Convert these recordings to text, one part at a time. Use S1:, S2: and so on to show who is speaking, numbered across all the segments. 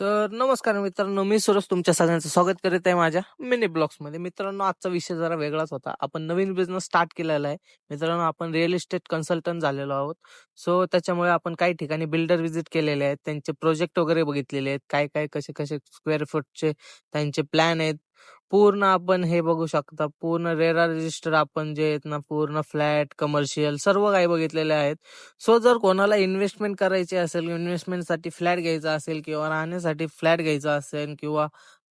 S1: तर नमस्कार मित्रांनो, मी सुरज तुमच्या सगळ्यांचं स्वागत करीत आहे माझ्या मिनी ब्लॉग्समध्ये. मित्रांनो, आजचा विषय जरा वेगळाच होता. आपण नवीन बिझनेस स्टार्ट केलेला आहे. मित्रांनो, आपण रिअल इस्टेट कन्सल्टंट झालेलो आहोत. सो त्याच्यामुळे आपण काही ठिकाणी बिल्डर व्हिजिट केलेले आहेत. त्यांचे प्रोजेक्ट वगैरे बघितलेले आहेत. काय-काय, कसे-कसे स्क्वेअर फूटचे त्यांचे प्लॅन आहेत. पूर्ण आपण हे बघू शकता. पूर्ण रेरा रजिस्टर आपण जे आहेत ना, पूर्ण फ्लॅट, कमर्शियल सर्व काही बघितलेले आहेत. सो जर कोणाला इन्व्हेस्टमेंट करायची असेल, इन्व्हेस्टमेंटसाठी फ्लॅट घ्यायचा असेल किंवा राहण्यासाठी फ्लॅट घ्यायचा असेल किंवा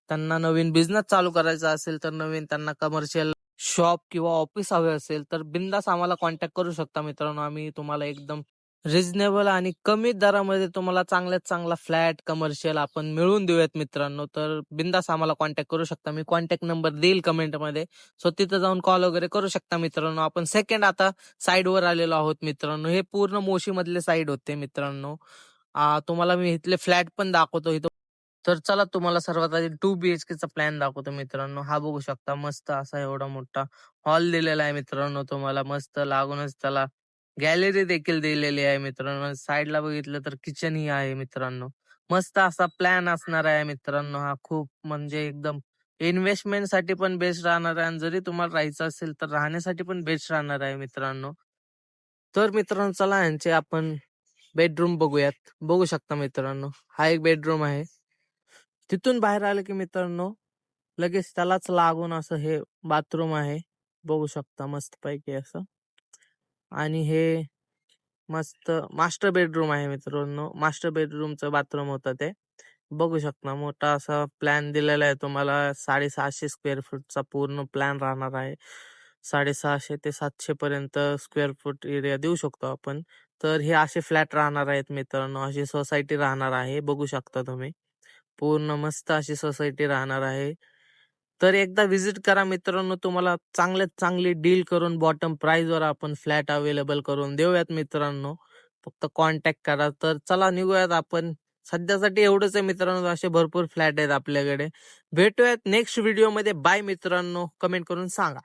S1: त्यांना नवीन बिझनेस चालू करायचा असेल, तर नवीन त्यांना कमर्शियल शॉप किंवा ऑफिस हवे असेल, तर बिनधास्त आम्हाला कॉन्टॅक्ट करू शकता मित्रांनो. आम्ही तुम्हाला एकदम रिझनेबल आणि कमी दरामध्ये तुम्हाला चांगल्यात चांगला फ्लॅट, कमर्शियल आपण मिळवून देऊयात मित्रांनो. तर बिनधास्त आम्हाला कॉन्टॅक्ट करू शकता. मी कॉन्टॅक्ट नंबर देईल कमेंटमध्ये. सो तिथं जाऊन कॉल वगैरे करू शकता मित्रांनो. आपण सेकंड आता साईडवर आलेलो आहोत मित्रांनो. हे पूर्ण मोशीमधले साईड होते मित्रांनो. तुम्हाला मी इथले फ्लॅट पण दाखवतो इथं. तर चला तुम्हाला सर्वात आधी 2 बीएचकेचा प्लॅन दाखवतो मित्रांनो. हा बघू शकता मस्त असा एवढा मोठा हॉल दिलेला आहे मित्रांनो तुम्हाला. मस्त लागूनच त्याला गॅलरी देखील दिलेली आहे मित्रांनो. साईडला बघितलं तर किचनही आहे मित्रांनो. मस्त असा प्लॅन असणार आहे मित्रांनो हा. खूप म्हणजे एकदम इन्व्हेस्टमेंटसाठी पण बेस्ट राहणार आहे आणि जरी तुम्हाला राहायचं असेल तर राहण्यासाठी पण बेस्ट राहणार आहे मित्रांनो. तर मित्रांनो चला यांचे आपण बेडरूम बघूयात. बघू शकता मित्रांनो, हा एक बेडरूम आहे. तिथून बाहेर आलं की मित्रांनो, लगेच त्यालाच लागून असं हे बाथरूम आहे. बघू शकता मस्तपैकी असं. आणि हे मस्त मास्टर बेडरूम आहे मित्रांनो. मास्टर बेडरूमचं बाथरूम होतं ते. बघू शकता मोठा असा प्लॅन दिलेला आहे तुम्हाला. 650 स्क्वेअर फूटचा पूर्ण प्लॅन राहणार आहे. 650 ते 700 पर्यंत स्क्वेअर फूट एरिया देऊ शकतो आपण. तर हे असे फ्लॅट राहणार आहेत मित्रांनो. अशी सोसायटी राहणार आहे. बघू शकता तुम्ही. पूर्ण मस्त अशी सोसायटी राहणार आहे. तर एकदा व्हिजिट करा मित्रांनो. तुम्हाला चांगल्यात चांगली डील करून बॉटम प्राईसवर आपण फ्लॅट अवेलेबल करून देऊयात मित्रांनो. फक्त कॉन्टॅक्ट करा. तर चला निघूयात आपण. सध्यासाठी एवढंच आहे मित्रांनो. असे भरपूर फ्लॅट आहेत आपल्याकडे. भेटूयात नेक्स्ट व्हिडिओमध्ये. बाय मित्रांनो. कमेंट करून सांगा.